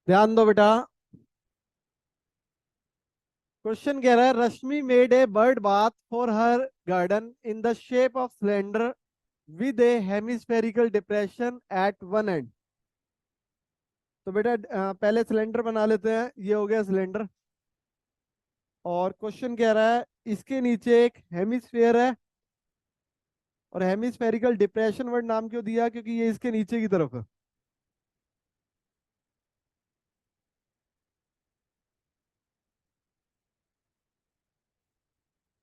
ध्यान दो बेटा। क्वेश्चन कह रहा है Rashmi made a bird bath for her garden in the shape of cylinder with a hemispherical depression at one end. तो बेटा पहले सिलेंडर बना लेते हैं। ये हो गया सिलेंडर। और क्वेश्चन कह रहा है इसके नीचे एक हेमिस्फेयर है। और हेमिस्फेरिकल डिप्रेशन वर्ड नाम क्यों दिया? क्योंकि ये इसके नीचे की तरफ है।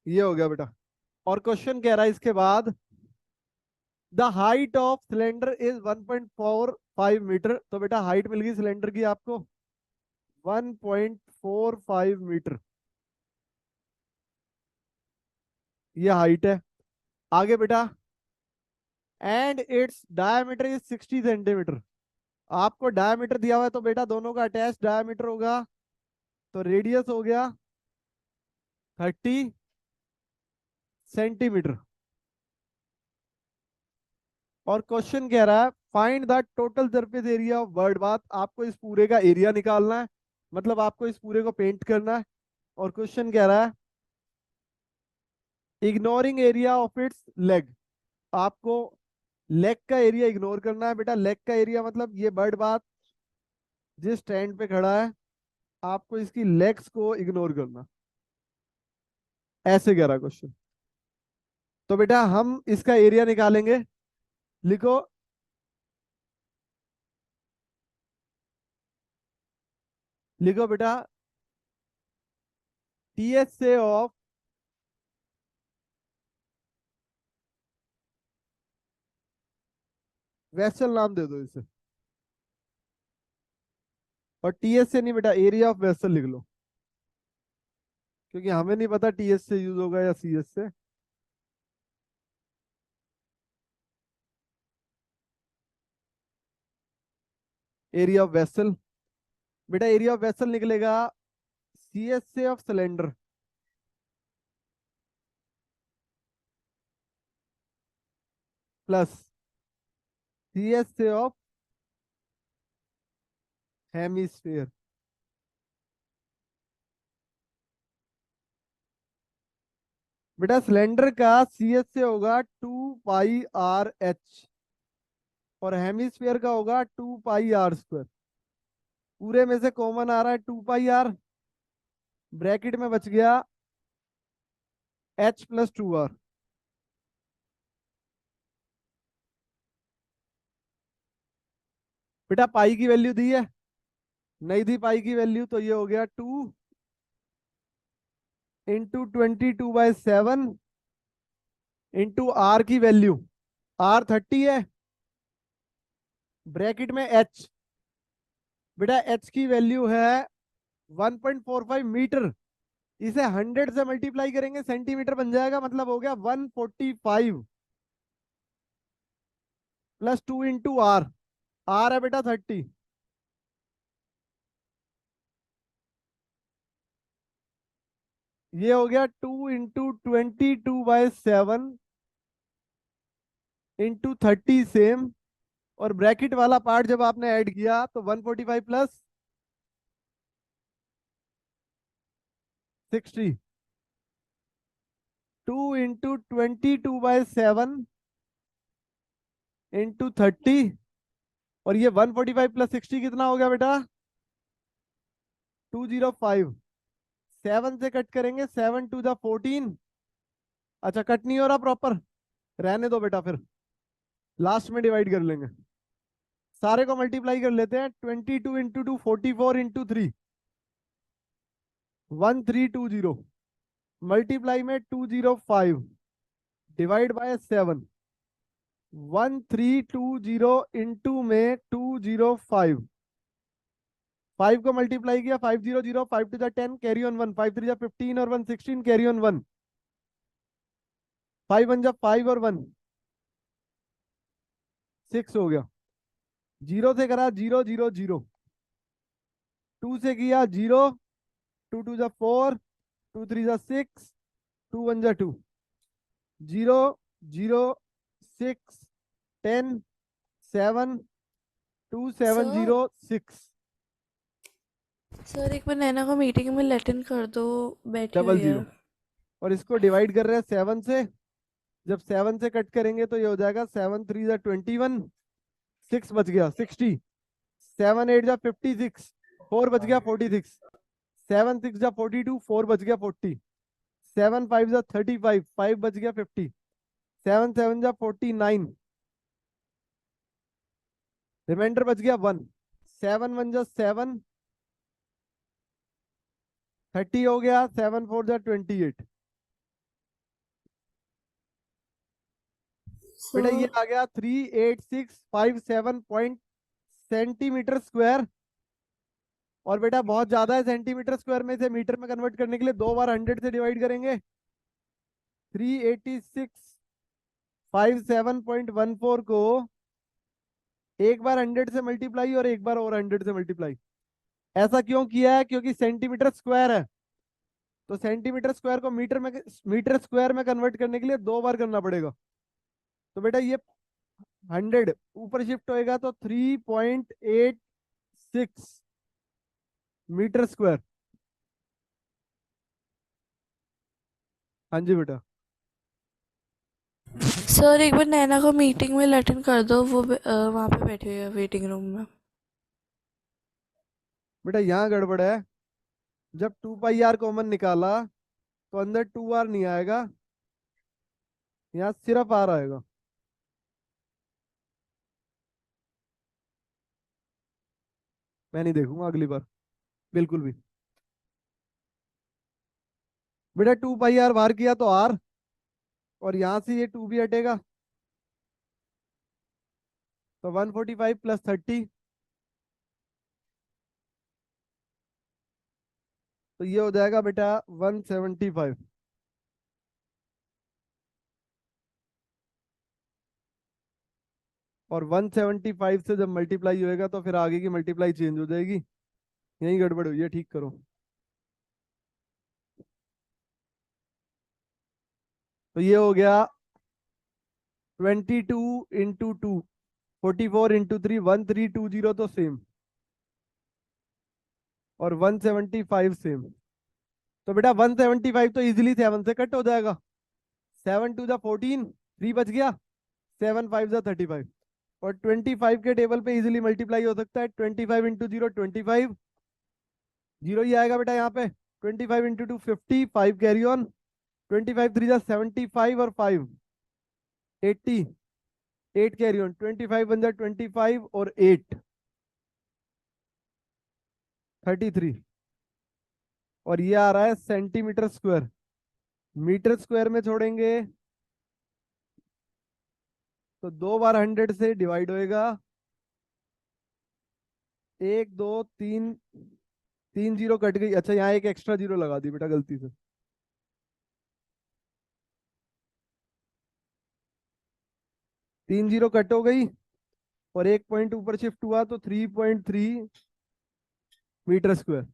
ये हो गया बेटा। और क्वेश्चन कह रहा है इसके बाद the height of cylinder is 1.45 metre. तो बेटा हाइट मिल गई सिलेंडर की आपको 1.45 मीटर। ये हाइट है। आगे बेटा and its diameter is 60 centimetre. आपको डायमीटर दिया हुआ है तो बेटा दोनों का अटैच डायमीटर होगा। तो रेडियस हो गया 30 सेंटीमीटर। और क्वेश्चन कह रहा है find the total surface area of bird bath. आपको इस पूरे का एरिया निकालना है। मतलब आपको इस पूरे को पेंट करना है। और क्वेश्चन कह रहा है ignoring area of its leg. आपको लेग का एरिया इग्नोर करना है बेटा। लेग का एरिया मतलब ये बर्ड बाथ जिस स्टैंड पे खड़ा है आपको इसकी लेग्स को इग्नोर करना। ऐसे कह रहा क्वेश्चन। तो बेटा हम इसका एरिया निकालेंगे। लिखो। लिखो बेटा टीएस से ऑफ वेसल नाम दे दो इसे। और टीएस से नहीं बेटा एरिया ऑफ वेसल लिख लो। क्योंकि हमें नहीं पता टीएस से यूज होगा या सीएस से। Area of vessel. बेटा एरिया ऑफ वेसल निकलेगा सीएस से ऑफ सिलेंडर प्लस सीएस से ऑफ हेमिस्फेयर। बेटा सिलेंडर का सीएस से होगा 2 पाई आर एच। और हेमिस्फेयर का होगा 2 पाई आर स्क्वायर। पूरे में से कॉमन आ रहा है 2 पाई आर। ब्रैकेट में बच गया H+2R। बेटा पाई की वैल्यू दी है? नहीं दी पाई की वैल्यू। तो ये हो गया 2 × 22/7 इंटू आर की वैल्यू। आर 30 है। ब्रैकेट में एच। बेटा एच की वैल्यू है 1.45 मीटर। इसे 100 से मल्टीप्लाई करेंगे सेंटीमीटर बन जाएगा। मतलब हो गया 145 +2 × आर। आर है बेटा 30। ये हो गया 2 × 22/7 इंटू 30 सेम। और ब्रैकेट वाला पार्ट जब आपने ऐड किया तो 145 प्लस 60। 2 × 22/7 इंटू 30। और ये 145 प्लस 60 कितना हो गया बेटा? 205। 7 से कट करेंगे 7 × 2 = 14। अच्छा कट नहीं हो रहा प्रॉपर। रहने दो बेटा फिर लास्ट में डिवाइड कर लेंगे। सारे को मल्टीप्लाई कर लेते हैं। 22 × 2 44 × 3 1320। मल्टीप्लाई में 205 डिवाइड बाय 7। 1320 इंटू में 205। 5 को मल्टीप्लाई किया 500। 5 × 2 = 10 कैरी ऑन 1। 5 × 3 = 15 और 1 16 कैरी ऑन 1। 5 × 1 = 5 और 1 6 हो गया। जीरो से करा 0 0 0। 2 से किया 0। 2 2 = 4। 2 3 = 6। 2 1 = 2। 0 0 6 10 7 2 7 Sir, 0 6। सर एक बार नैना को मीटिंग में अटेंड कर दो, बैठी डबल हुई है। जीरो। और इसको डिवाइड कर रहे हैं 7 से। जब 7 से कट करेंगे तो ये हो जाएगा 7 3 जा 21। 6 बच गया 60। 7 8 जा 56। 4 बच गया 46। 7 6 जा 42। 4 बच गया 40। 7 5 जा 35। 5 बच गया 50। 7 7 जा 49। रिमाइंडर बच गया 1। 7 1 जा 7। 30 हो गया। 7 4 जा 28। बेटा ये सर आ गया 38 6 5 7 सेंटीमीटर स्क्वायर। और बेटा बहुत ज्यादा है सेंटीमीटर स्क्वायर में से मीटर में कन्वर्ट करने के लिए 2 बार 100 से डिवाइड करेंगे। 386 57.14 को एक बार 100 से मल्टीप्लाई और एक बार और 100 से मल्टीप्लाई। ऐसा क्यों किया है? क्योंकि सेंटीमीटर स्क्वायर है। तो सेंटीमीटर स्क्वायर को मीटर स्क्वायर में कन्वर्ट करने के लिए 2 बार करना पड़ेगा। तो बेटा ये 100 ऊपर शिफ्ट होएगा तो 3.86 मीटर स्क्वायर। हाँ जी बेटा। सर एक बार नैना को मीटिंग में अटेंड कर दो, वो वहाँ पे बैठी हुई है वेटिंग रूम में। बेटा यहाँ गड़बड़ है। जब 2 पाई आर कॉमन निकाला तो अंदर 2 आर नहीं आएगा, यहाँ सिर्फ आर आएगा। मैं नहीं देखूंगा अगली बार बिल्कुल भी। बेटा 2 पाई आर बाहर किया तो आर, और यहाँ से ये 2 भी हटेगा तो 145 + 30। तो ये हो जाएगा बेटा 175। और 175 से जब मल्टीप्लाई होएगा तो फिर आगे की मल्टीप्लाई चेंज हो जाएगी। यही गड़बड़ हुई है, ठीक करो। तो ये हो गया 22 × 2 44 × 3 1320 तो सेम। और 175 सेम। तो बेटा 175 तो इजीली 7 से कट हो जाएगा। 7 2 जा 14। 3 बच गया। 7 5 जा 35। और 25 के टेबल पे इजीली मल्टीप्लाई हो सकता है। 25 × 0 25। जीरो ही आएगा बेटा यहाँ पे। 25 × 2 50। 5 कैरी ऑन। 25 3 जा 75 और 5 80। 8 कैरी ऑन। 25 1 जा 25 और 8 33। और ये आ रहा है सेंटीमीटर स्क्वायर। मीटर स्क्वायर में छोड़ेंगे तो 2 बार 100 से डिवाइड होएगा। 1 2 3। 3 जीरो कट गई। अच्छा यहाँ एक एक्स्ट्रा जीरो लगा दी बेटा गलती से। 3 जीरो कट हो गई और एक पॉइंट ऊपर शिफ्ट हुआ तो 3.3 मीटर स्क्वायर।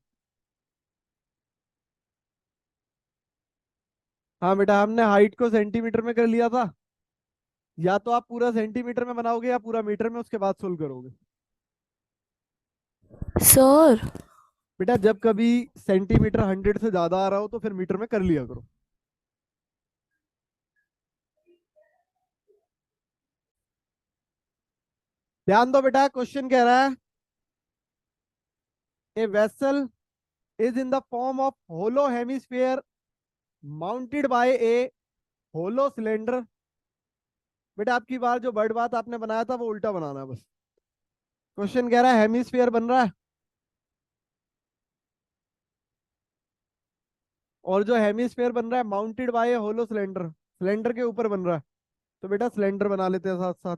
हाँ बेटा हमने हाइट को सेंटीमीटर में कर लिया था। या तो आप पूरा सेंटीमीटर में बनाओगे या पूरा मीटर में, उसके बाद सोल्व करोगे। सर बेटा जब कभी सेंटीमीटर 100 से ज्यादा आ रहा हो तो फिर मीटर में कर लिया करो। ध्यान दो बेटा, क्वेश्चन कह रहा है a vessel is in the form of hollow hemisphere mounted by a hollow cylinder. बेटा आपकी बार जो बर्ड बात आपने बनाया था वो उल्टा बनाना है बस। क्वेश्चन कह रहा है हेमिस्फीयर बन रहा है, और जो हेमिस्फीयर बन रहा है mounted by a hollow cylinder, cylinder के ऊपर बन रहा है। तो बेटा सिलेंडर बना लेते हैं साथ साथ।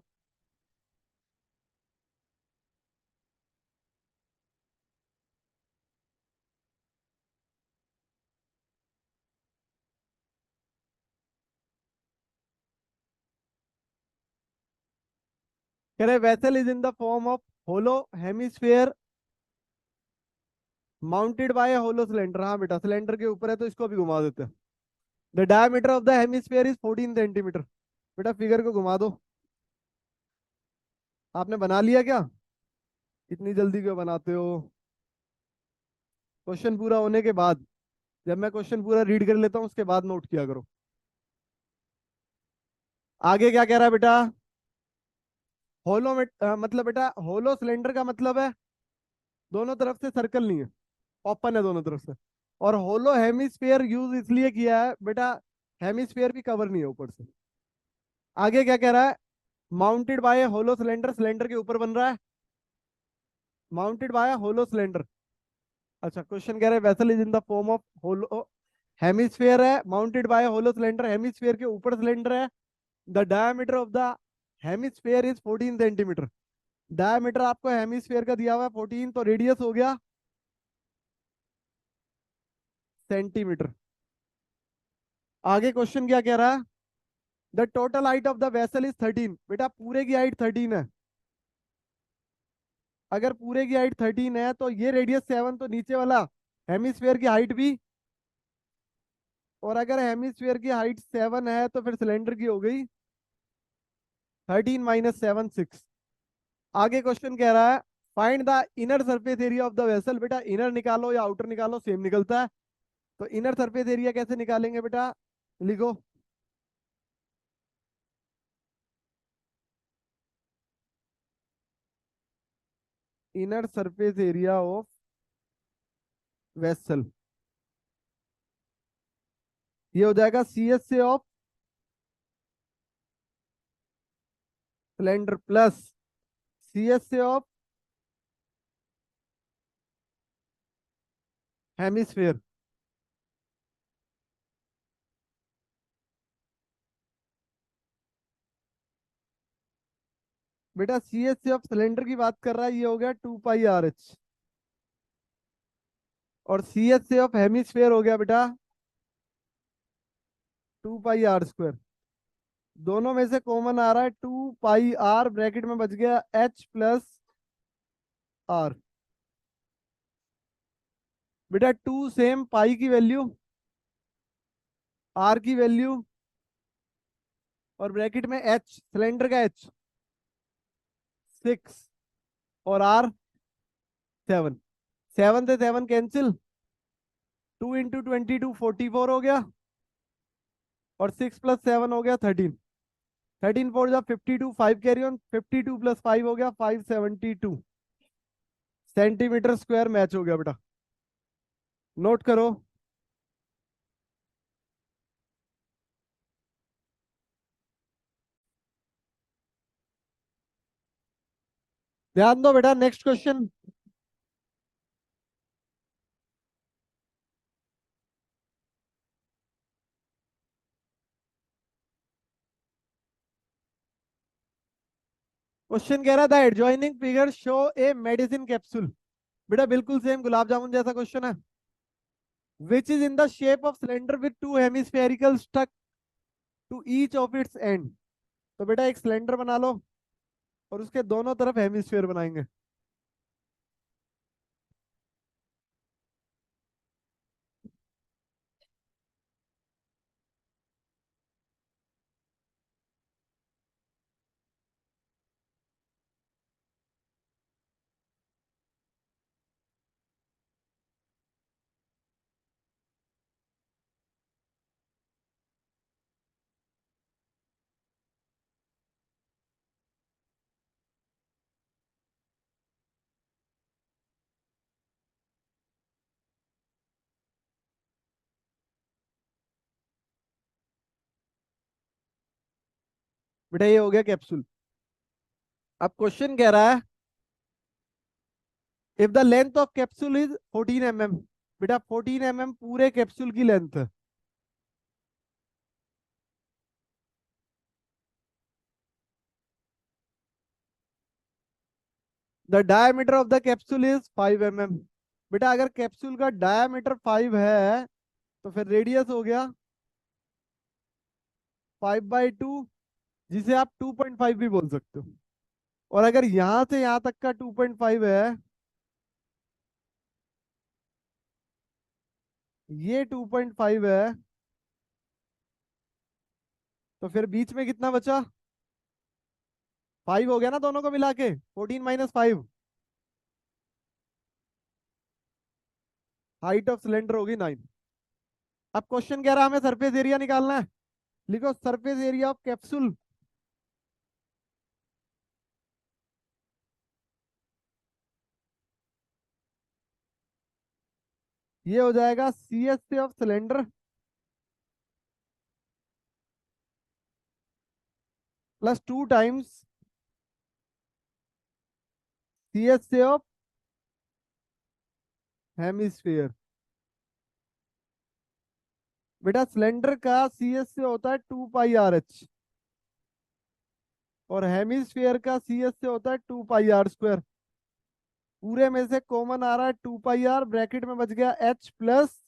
कह रहे vessel is in the form of hollow hemisphere mounted by hollow cylinder. हाँ बेटा सिलेंडर के ऊपर है तो इसको भी घुमा देते हैं। The diameter of the hemisphere is 14 centimetre. बेटा फिगर को घुमा दो। आपने बना लिया क्या? इतनी जल्दी क्यों बनाते हो? क्वेश्चन पूरा होने के बाद, जब मैं क्वेश्चन पूरा रीड कर लेता हूं उसके बाद नोट किया करो। आगे क्या कह रहा है बेटा? होलो में मतलब बेटा होलो सिलेंडर का मतलब है दोनों तरफ से सर्कल नहीं है, ओपन है दोनों तरफ से। और होलो हेमिस्फीयर यूज इसलिए किया है बेटा, हेमिस्फीयर भी कवर नहीं है ऊपर से। आगे क्या कह रहा है? Mounted by hollow cylinder, cylinder के ऊपर बन रहा है, माउंटेड बाय होलो सिलेंडर। अच्छा, क्वेश्चन कह रहा है vessel is in the form of hollow hemisphere है, mounted by hollow cylinder, hemisphere के ऊपर सिलेंडर है। The diameter of the hemisphere is 14 centimetre. Diameter आपको हेमिस्फीयर का दिया हुआ है 14, तो रेडियस हो गया सेंटीमीटर। आगे क्वेश्चन क्या कह रहा है? The total height of the vessel is 13। बेटा पूरे की हाइट 13 है। अगर पूरे की हाइट 13 है तो ये रेडियस 7, तो नीचे वाला हेमिस्फीयर की हाइट भी। और अगर हेमिस्फीयर की हाइट 7 है तो फिर सिलेंडर की हो गई 13 माइनस 7, 6। आगे क्वेश्चन कह रहा है find the inner surface area of the vessel. बेटा इनर निकालो या आउटर निकालो, सेम निकलता है। तो इनर सरफेस एरिया कैसे निकालेंगे बेटा? लिखो, inner surface area of vessel, ये हो जाएगा C S A of cylinder plus C S A of hemisphere. बेटा C S A of cylinder की बात कर रहा है, ये हो गया 2 पाई आर एच। और सी एस से ऑफ हेमिस्फीयर हो गया बेटा 2 पाई आर स्क्वायर। दोनों में से कॉमन आ रहा है 2 पाई आर, ब्रैकेट में बच गया एच प्लस आर। बेटा टू सेम, पाई की वैल्यू, आर की वैल्यू, और ब्रैकेट में एच, सिलेंडर का एच 6 और आर 7। 7 से 7 कैंसिल, 2 × 22 44 हो गया, और 6 + 7 हो गया 13। 13 4 जा 52, 5 कैरी ऑन, 52 + 5 हो गया 572 सेंटीमीटर स्क्वायर मैच हो गया बेटा। नोट करो। ध्यान दो बेटा, नेक्स्ट क्वेश्चन। क्वेश्चन कह रहा था adjoining figure show a medicine capsule. बेटा बिल्कुल सेम गुलाब जामुन जैसा क्वेश्चन है। Which is in the shape of cylinder with two hemispherical stuck to each of its end. तो बेटा एक सिलेंडर बना लो और उसके दोनों तरफ हेमिस्फीयर बनाएंगे। बेटा ये हो गया कैप्सूल। अब क्वेश्चन कह रहा है if the length of capsule is 14 mm। बेटा 14 mm पूरे कैप्सूल की लेंथ है। The diameter of the capsule is 5 mm। बेटा अगर कैप्सूल का डायमीटर 5 है तो फिर रेडियस हो गया 5/2, जिसे आप 2.5 भी बोल सकते हो। और अगर यहां से यहां तक का 2.5 है, ये 2.5 है, तो फिर बीच में कितना बचा? 5 हो गया ना दोनों को मिला के, 14 - 5। हाइट ऑफ सिलेंडर होगी 9। अब क्वेश्चन कह रहा है हमें सरफेस एरिया निकालना है। लिखो सरफेस एरिया ऑफ कैप्सूल। ये हो जाएगा C S A of cylinder plus 2 times C S A of hemisphere. बेटा सिलेंडर का सी एस से होता है 2 पाई आर एच, और हेमिस्फीयर का सी एस से होता है 2 पाई आर स्क्वायर। पूरे में से कॉमन आ रहा है 2 पाई आर, ब्रैकेट में बच गया एच प्लस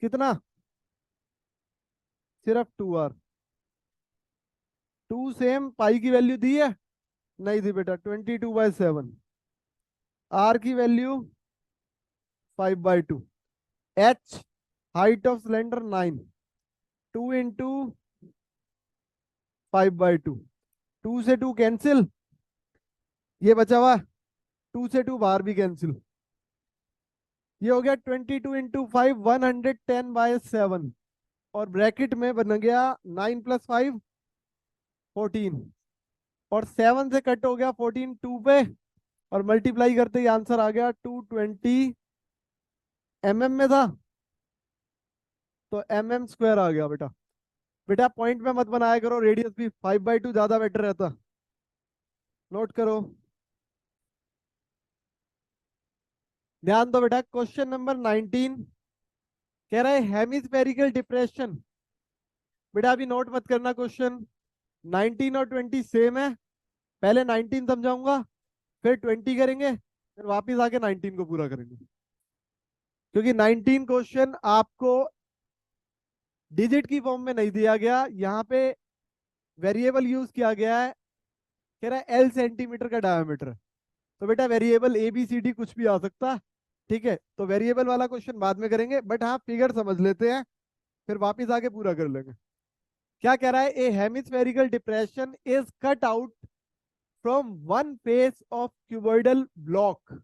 कितना, सिर्फ 2 आर। 2 सेम, पाई की वैल्यू दी है, नहीं दी बेटा, 22/7। आर की value 5/2। H height of cylinder 9, 2 × 5/2। 2 से 2 कैंसिल, ये बचा हुआ 2 से 2 बाहर भी कैंसिल। ये हो गया 22 × 5, 110/7, और ब्रैकेट में बन गया 9 + 5 14, और 7 से कट हो गया 14 2 पे, और मल्टीप्लाई करते ही आंसर आ गया 220 में था, तो स्क्वायर आ गया बेटा। बेटा पॉइंट में मत बनाया करो, रेडियस भी 5/2 ज्यादा बेटर रहता। नोट करो, ध्यान दो बेटा। क्वेश्चन नंबर 19 कह रहा है हेमिस्फेरिकल डिप्रेशन। बेटा अभी नोट मत करना क्वेश्चन, 19 और 20 सेम है। पहले 19 समझाऊंगा, फिर 20 करेंगे, फिर वापिस आके 19 को पूरा करेंगे, क्योंकि 19 क्वेश्चन आपको डिजिट की फॉर्म में नहीं दिया गया, यहाँ पे वेरिएबल यूज किया गया है। कह रहा है एल सेंटीमीटर का डायमीटर, तो बेटा variable A B C D कुछ भी आ सकता है। ठीक है, तो वेरिएबल वाला क्वेश्चन बाद में करेंगे, बट हाँ फिगर समझ लेते हैं, फिर वापिस आके पूरा कर लेंगे। क्या कह रहा है, a hemispherical depression is cut out from one face of cuboidal block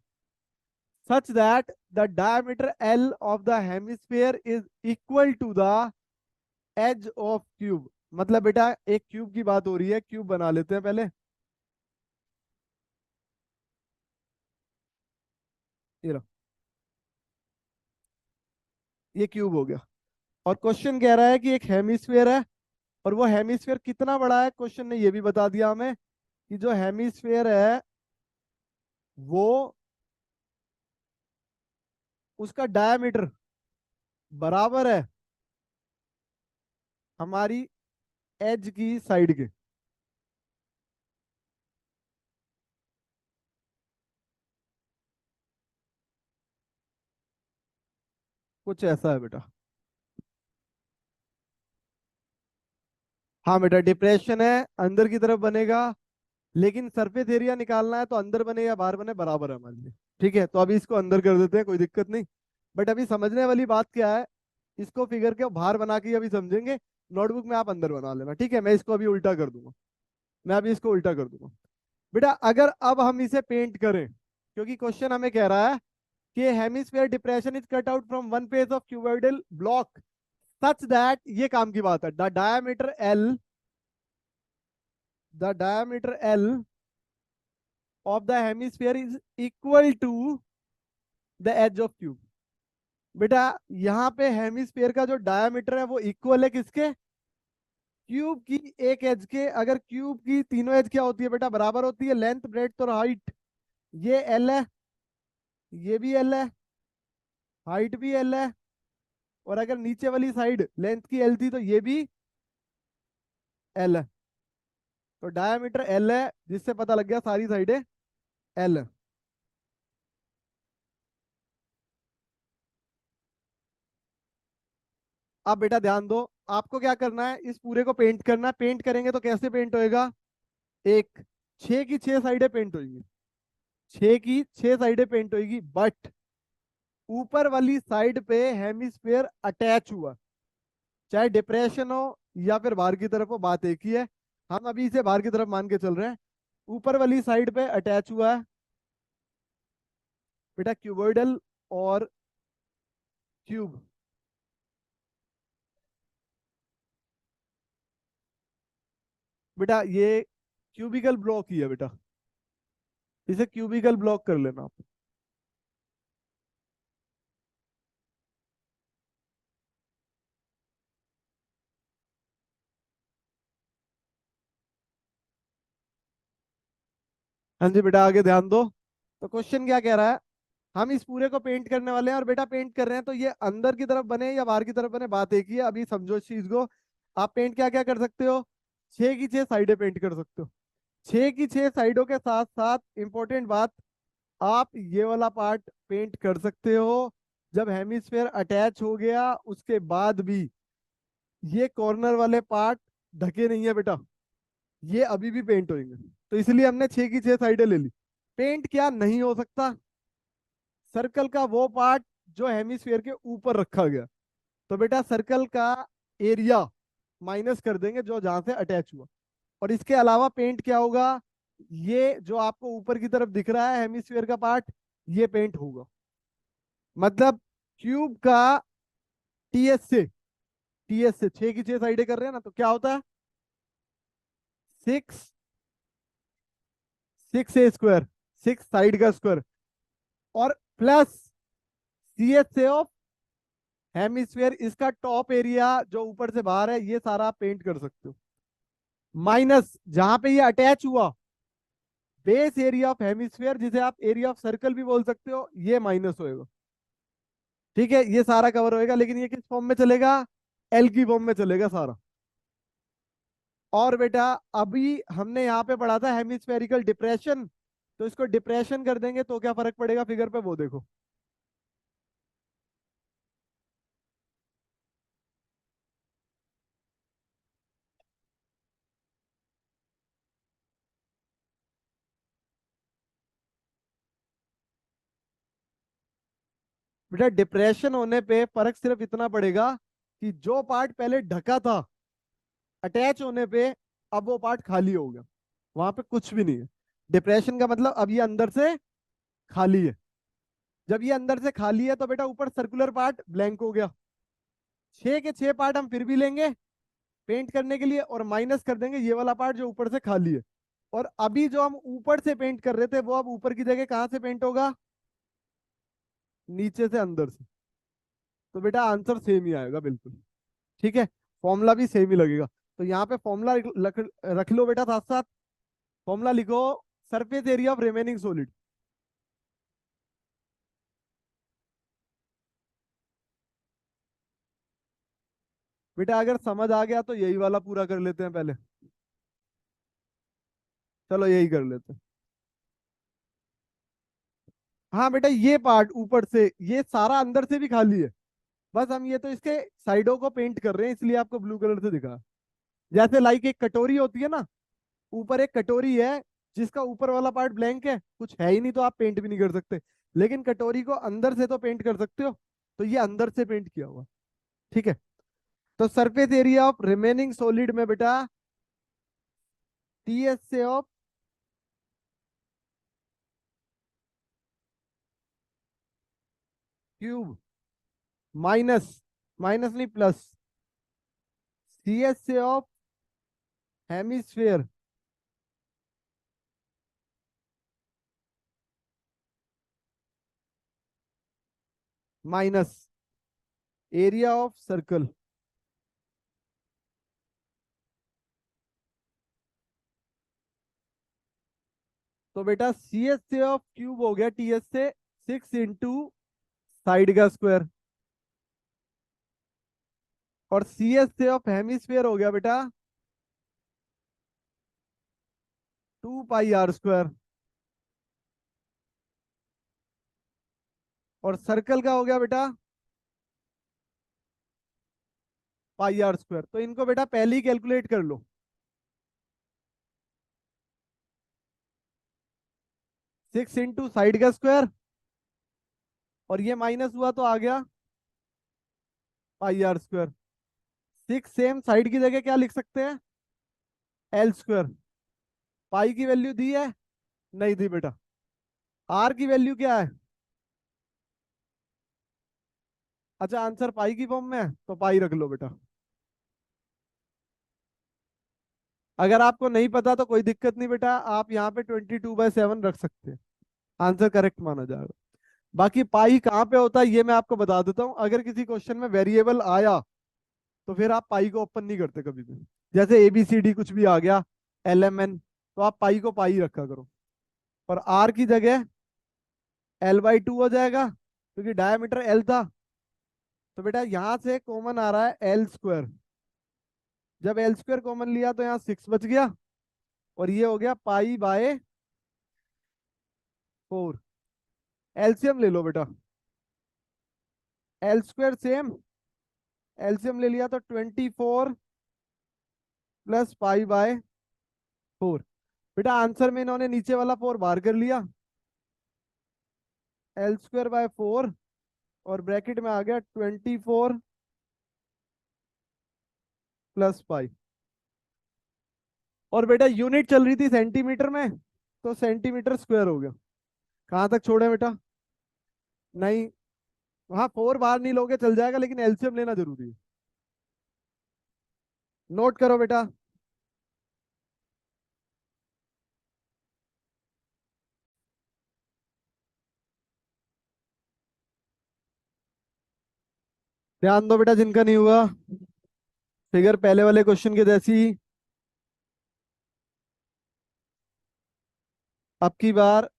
such that the diameter L of the hemisphere is equal to the edge of cube। मतलब बेटा एक क्यूब की बात हो रही है, क्यूब बना लेते हैं पहले। ये लो, ये क्यूब हो गया, और क्वेश्चन कह रहा है कि एक हेमिस्फीयर है, और वो हेमिस्फीयर कितना बड़ा है, क्वेश्चन ने ये भी बता दिया हमें कि जो हेमिस्फीयर है वो, उसका डायमीटर बराबर है हमारी एज की साइड के। कुछ ऐसा है बेटा। हाँ बेटा डिप्रेशन है, अंदर की तरफ बनेगा, लेकिन सरफेस एरिया निकालना है तो अंदर बने या बाहर बने बराबर है हमारे लिए। ठीक है, तो अभी इसको अंदर कर देते हैं, कोई दिक्कत नहीं। बट अभी समझने वाली बात क्या है, इसको फिगर के बाहर बना के अभी समझेंगे। नोटबुक में आप अंदर बना लेना, ठीक है। मैं इसको अभी उल्टा कर दूंगा, मैं अभी इसको उल्टा कर दूंगा। बेटा अगर अब हम इसे पेंट करें, क्योंकि क्वेश्चन हमें कह रहा है कि hemisphere depression is cut out from one face of cuboidal block such that, ये काम की बात है, the diameter L of the hemisphere is equal to the edge of cube। बेटा यहाँ पे हेमिस्फीयर का जो डायमीटर है वो इक्वल है किसके, क्यूब की एक एज के। अगर क्यूब की तीनों एज क्या होती है बेटा, बराबर होती है, लेंथ ब्रेड्थ और हाइट। ये एल है, ये भी एल है, हाइट भी एल है, और अगर नीचे वाली साइड लेंथ की एल थी तो ये भी एल है। तो डायमीटर एल है, जिससे पता लग गया सारी साइडें एल है। अब बेटा ध्यान दो, आपको क्या करना है, इस पूरे को पेंट करना है। पेंट करेंगे तो कैसे पेंट होएगा, एक 6 की 6 साइडें पेंट होगी, 6 की 6 साइडें पेंट होगी, बट ऊपर वाली साइड पे हेमिस्फीयर अटैच हुआ, चाहे डिप्रेशन हो या फिर बाहर की तरफ हो, बात एक ही है। हम अभी इसे बाहर की तरफ मान के चल रहे हैं। ऊपर वाली साइड पे अटैच हुआ है बेटा क्यूबॉइडल और क्यूब। बेटा ये क्यूबिकल ब्लॉक ही है बेटा, इसे क्यूबिकल ब्लॉक कर लेना आप। हाँ जी बेटा, आगे ध्यान दो। तो क्वेश्चन क्या कह रहा है, हम इस पूरे को पेंट करने वाले हैं, और बेटा पेंट कर रहे हैं तो ये अंदर की तरफ बने या बाहर की तरफ बने, बात एक ही है। अभी समझो इस चीज को। आप पेंट क्या क्या कर सकते हो, 6 की 6 साइडें पेंट कर सकते हो। 6 की 6 साइडों के साथ साथ इंपॉर्टेंट बात, आप ये वाला पार्ट पेंट कर सकते हो। जब हेमिस्फेयर अटैच हो गया उसके बाद भी ये कॉर्नर वाले पार्ट ढके नहीं है बेटा, ये अभी भी पेंट होंगे। तो इसलिए हमने 6 की 6 साइडें ले ली। पेंट क्या नहीं हो सकता, सर्कल का वो पार्ट जो हेमिस्फेयर के ऊपर रखा गया। तो बेटा सर्कल का एरिया माइनस कर देंगे जो जहां से अटैच हुआ। और इसके अलावा पेंट क्या होगा, ये जो आपको ऊपर की तरफ दिख रहा है हेमिस्फेयर का पार्ट, ये पेंट होगा। मतलब क्यूब का टीएस से 6 की 6 साइडें कर रहे हैं ना, तो क्या होता है, 6 6 ए स्क्वायर, 6 साइड का स्क्वायर, और प्लस सीएच से ऑफ हेमिस्फेयर, इसका टॉप एरिया जो ऊपर से बाहर है ये सारा आप पेंट कर सकते हो। माइनस जहां पे ये अटैच हुआ बेस एरिया ऑफ हेमिस्फेयर, जिसे आप एरिया ऑफ सर्कल भी बोल सकते हो, ये माइनस होएगा। ठीक है, ये सारा कवर होएगा, लेकिन ये किस फॉर्म में चलेगा, एल की फॉर्म में चलेगा सारा। और बेटा अभी हमने यहाँ पे पढ़ा था हेमिस्फेरिकल डिप्रेशन, तो इसको डिप्रेशन कर देंगे तो क्या फर्क पड़ेगा फिगर पे, वो देखो। बेटा डिप्रेशन होने पे फर्क सिर्फ इतना पड़ेगा कि जो पार्ट पहले ढका था अटैच होने पे, अब वो पार्ट खाली हो गया, वहां पे कुछ भी नहीं है। डिप्रेशन का मतलब अब ये अंदर से खाली है। जब ये अंदर से खाली है तो बेटा ऊपर सर्कुलर पार्ट ब्लैंक हो गया। 6 के 6 पार्ट हम फिर भी लेंगे पेंट करने के लिए, और माइनस कर देंगे ये वाला पार्ट जो ऊपर से खाली है। और अभी जो हम ऊपर से पेंट कर रहे थे वो अब ऊपर की जगह कहां से पेंट होगा, नीचे से अंदर से। तो बेटा आंसर सेम ही आएगा बिल्कुल। ठीक है, फॉर्मूला भी सेम ही लगेगा। तो यहाँ पे फॉर्मूला रख लो बेटा साथ साथ। फॉर्मूला लिखो, surface area of remaining solid. बेटा अगर समझ आ गया तो यही वाला पूरा कर लेते हैं पहले। चलो यही कर लेते हैं। हाँ बेटा ये पार्ट ऊपर से ये सारा अंदर से भी खाली है, बस हम ये तो इसके साइडों को पेंट कर रहे हैं, इसलिए आपको ब्लू कलर से दिखा। जैसे लाइक एक कटोरी होती है ना, ऊपर एक कटोरी है जिसका ऊपर वाला पार्ट ब्लैंक है, कुछ है ही नहीं, तो आप पेंट भी नहीं कर सकते। लेकिन कटोरी को अंदर से तो पेंट कर सकते हो, तो ये अंदर से पेंट किया हुआ। ठीक है, तो surface area of remaining solid में बेटा टीएस से ऑफ क्यूब माइनस, माइनस नहीं प्लस, सीएस से of hemisphere minus area of circle. तो बेटा सीएस से ऑफ क्यूब हो गया टीएस से 6 इंटू साइड का स्क्वायर, और सीएस से ऑफ हेमिस्फेयर हो गया बेटा 2 पाई r स्क्वायर, और सर्कल का हो गया बेटा पाई r स्क्वायर। तो इनको बेटा पहले ही कैलकुलेट कर लो। 6 इंटू साइड का स्क्वायर, और ये माइनस हुआ तो आ गया पाई r स्क्वायर। 6 सेम साइड की जगह क्या लिख सकते हैं, L स्क्वायर। पाई की वैल्यू दी है, नहीं दी बेटा। आर की वैल्यू क्या है, अच्छा, आंसर पाई की फॉर्म में है तो पाई रख लो बेटा। अगर आपको नहीं पता तो कोई दिक्कत नहीं बेटा, आप यहाँ पे 22/7 रख सकते हैं, आंसर करेक्ट माना जाएगा। बाकी पाई कहाँ पे होता है ये मैं आपको बता देता हूँ। अगर किसी क्वेश्चन में वेरिएबल आया तो फिर आप पाई को ओपन नहीं करते कभी भी। जैसे ABCD कुछ भी आ गया, LMN, तो आप पाई को पाई रखा करो। और R की जगह L/2 हो जाएगा, क्योंकि डायमीटर L था। तो बेटा यहाँ से कॉमन आ रहा है L²। जब L² कॉमन लिया तो यहाँ 6 बच गया, और ये हो गया पाई/4। एलसीएम ले लो बेटा। L² सेम, एलसीएम ले लिया तो 24 प्लस पाई/4। बेटा आंसर में इन्होंने नीचे वाला 4 बाहर कर लिया, L²/4, और ब्रैकेट में आ गया 24 प्लस पाई। और बेटा यूनिट चल रही थी सेंटीमीटर में, तो सेंटीमीटर स्क्वायर हो गया। कहाँ तक छोड़े बेटा? नहीं, वहां 4 बाहर नहीं लोगे चल जाएगा, लेकिन एलसीएम लेना जरूरी है। नोट करो बेटा। ध्यान दो बेटा जिनका नहीं हुआ, फिगर पहले वाले क्वेश्चन के जैसी। अब की बार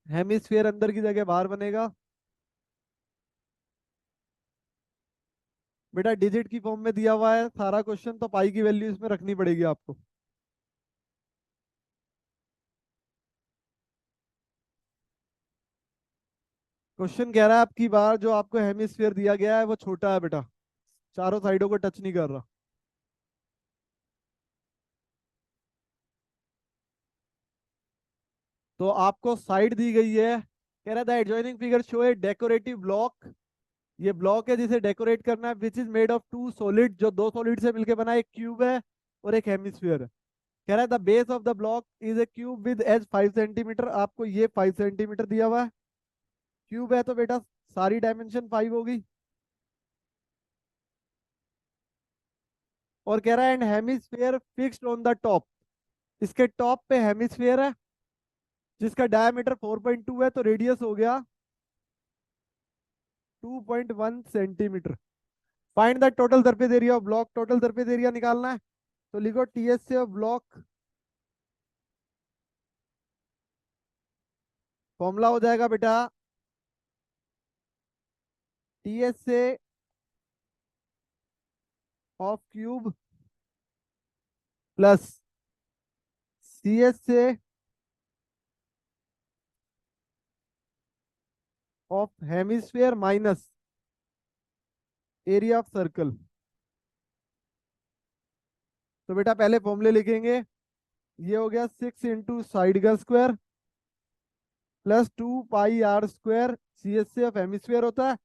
हेमिस्फीयर अंदर की जगह बाहर बनेगा। बेटा डिजिट की फॉर्म में दिया हुआ है सारा क्वेश्चन, तो पाई की वैल्यू इसमें रखनी पड़ेगी आपको। क्वेश्चन कह रहा है आपकी बार जो आपको हेमिस्फीयर दिया गया है वो छोटा है बेटा, चारों साइडों को टच नहीं कर रहा। तो आपको साइड दी गई है, कह रहा है the adjoining figure show a decorative block. ये ब्लॉक है जिसे डेकोरेट करना है, which is made of two solid, जो दो सॉलिड से मिलकर बना एक क्यूब है और एक हेमिस्फीयर है। कह रहा है the base of the block is a cube with edge 5 centimetre. आपको ये 5 सेंटीमीटर दिया हुआ है, क्यूब है तो बेटा सारी डायमेंशन 5 होगी। और कह रहा है and hemisphere fixed on the top, इसके टॉप पे हेमिस्फीयर है जिसका डायमीटर 4.2 है, तो रेडियस हो गया 2.1 centimetre. Find the total surface area of block, total surface area निकालना है। तो लिखो टीएस से ऑफ ब्लॉक, फॉर्मूला हो जाएगा बेटा टीएस से ऑफ क्यूब प्लस सीएस से of hemisphere minus area of circle. तो बेटा पहले फॉर्मूले लिखेंगे, ये हो गया 6 इंटू साइड का स्क्वायर प्लस 2 पाई r² सीएस से ऑफ हेमिस्फीयर होता है,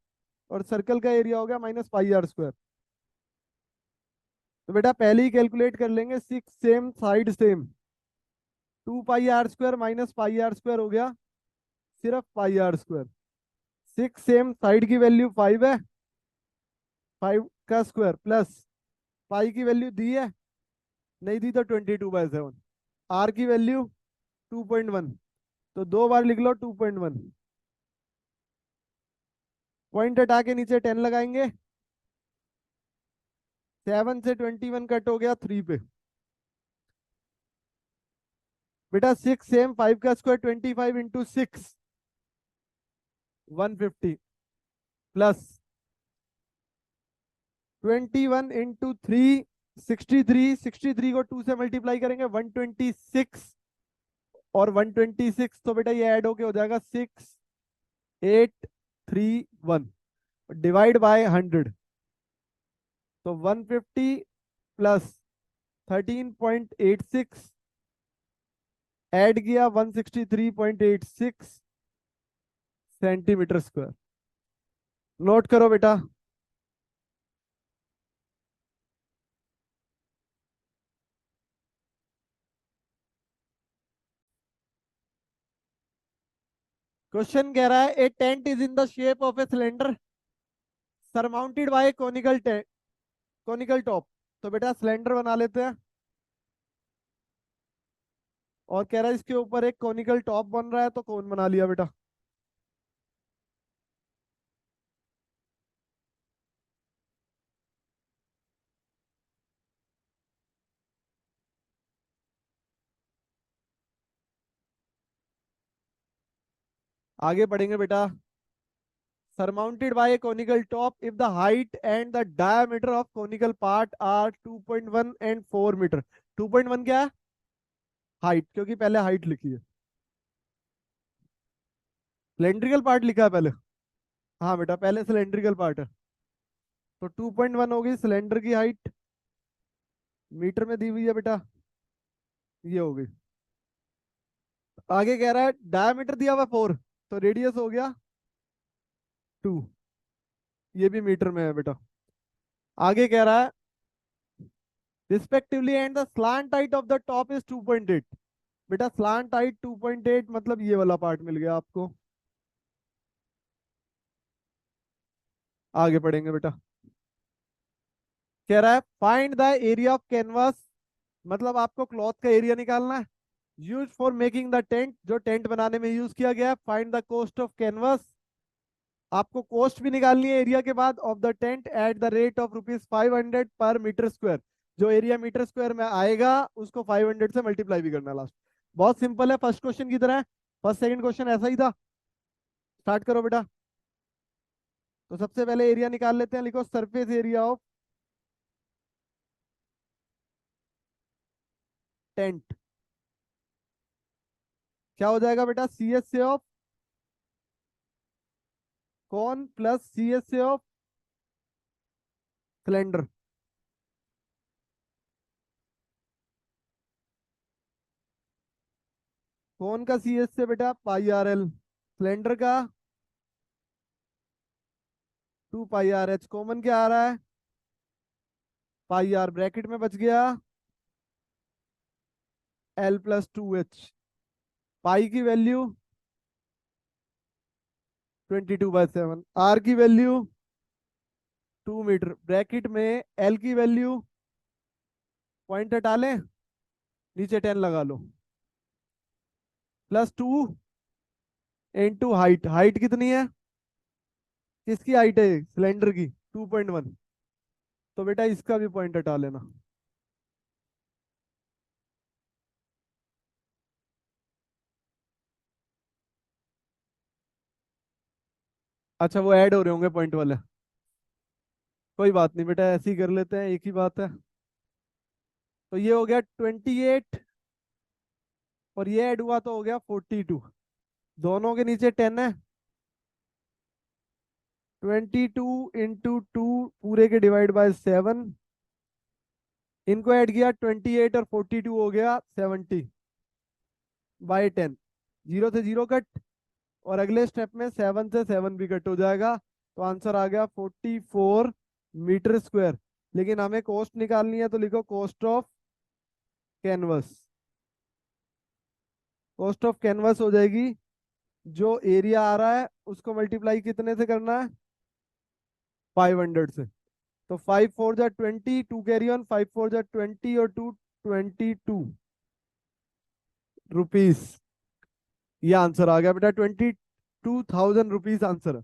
और सर्कल का एरिया हो गया -पाई r²। तो बेटा पहले ही कैलकुलेट कर लेंगे, 6 सेम साइड सेम, 2 पाई r² -पाई r² हो गया सिर्फ पाई r²। 6 सेम साइड की वैल्यू 5 है, 5 का स्क्वायर प्लस पाई की वैल्यू दी है, नहीं दी तो 22/7। आर की वैल्यू 2.1, तो 2 बार लिख लो 2.1। पॉइंट हटा के नीचे 10 लगाएंगे, 7 से 21 कट हो गया 3 पे। बेटा 6 सेम 5 का स्क्वायर 25 इंटू 6 150 प्लस 21 इंटू 3 63, 63 को 2 से मल्टीप्लाई करेंगे 126, और 126 तो बेटा ये ऐड होके हो जाएगा 6831, डिवाइड बाय 100। तो 150 प्लस 13.86 ऐड किया 163.86 सेंटीमीटर स्क्वायर। नोट करो बेटा। क्वेश्चन कह रहा है a tent is in the shape of a cylinder, surmounted by conical top. तो बेटा सिलेंडर बना लेते हैं, और कह रहा है इसके ऊपर एक कोनिकल टॉप बन रहा है, तो कौन बना लिया बेटा। आगे पढ़ेंगे बेटा। surmounted by a conical top if the height and the diameter of conical part are 2.1 and 4 metre. 2.1 क्या है? हाइट, क्योंकि पहले हाइट लिखी है। सिलेंड्रिकल पार्ट लिखा है पहले। हाँ बेटा, पहले सिलेंड्रिकल पार्ट है, तो 2.1 होगी सिलेंडर की हाइट, मीटर में दी हुई है बेटा, ये हो गई। आगे कह रहा है डायमीटर दिया हुआ 4, तो रेडियस हो गया 2, ये भी मीटर में है बेटा। आगे कह रहा है respectively and the slant height of the top is 2.8। बेटा स्लांट हाइट 2.8 मतलब ये वाला पार्ट मिल गया आपको। आगे पढ़ेंगे बेटा। कह रहा है find the area of canvas, मतलब आपको क्लॉथ का एरिया निकालना है, use for making the tent, जो टेंट बनाने में यूज किया गया है। Find the cost of canvas, आपको कॉस्ट भी निकालनी है एरिया के बाद, of the tent at the rate of ₹500 पर मीटर स्क्वायर। जो एरिया मीटर स्क्वायर में आएगा उसको 500 से मल्टीप्लाई भी करना है लास्ट। बहुत सिंपल है, फर्स्ट क्वेश्चन की तरह। फर्स्ट सेकंड क्वेश्चन ऐसा ही था। स्टार्ट करो बेटा। तो सबसे पहले एरिया निकाल लेते हैं, लिखो सरफेस एरिया ऑफ टेंट। क्या हो जाएगा बेटा? सी एस से ऑफ कौन plus C S A of cylinder. कौन का सी एस से बेटा? पाई आर एल। सिलेंडर का 2 पाई आर एच। कॉमन क्या आ रहा है? पाई आर, ब्रैकेट में बच गया L+2H। पाई की वैल्यू 22/7, आर की वैल्यू 2 मीटर, ब्रैकेट में एल की वैल्यू, पॉइंट हटा लें, नीचे 10 लगा लो, +2 इंटू हाइट। हाइट कितनी है? किसकी हाइट है? सिलेंडर की 2.1, तो बेटा इसका भी पॉइंट हटा लेना। अच्छा, वो ऐड हो रहे होंगे पॉइंट वाले, कोई बात नहीं बेटा, ऐसे ही कर लेते हैं, एक ही बात है। तो ये हो गया 28, और ये ऐड हुआ तो हो गया 42। दोनों के नीचे 10 है, 22 × 2 पूरे के डिवाइड बाय 7। इनको ऐड किया 28 और 42 हो गया 70/10। जीरो से जीरो कट, और अगले स्टेप में 7 से 7 भी कट हो जाएगा, तो आंसर आ गया 44 मीटर स्क्वायर। लेकिन हमें कॉस्ट निकालनी है, तो लिखो cost of canvas. Cost of canvas हो जाएगी, जो एरिया आ रहा है उसको मल्टीप्लाई कितने से करना है? 500 से। तो 5 4 जा 20, 2 कैरी ऑन, 5 4 जा 20 और 2 22 रुपीज। ये आंसर आ गया बेटा, ₹22,000 आंसर है।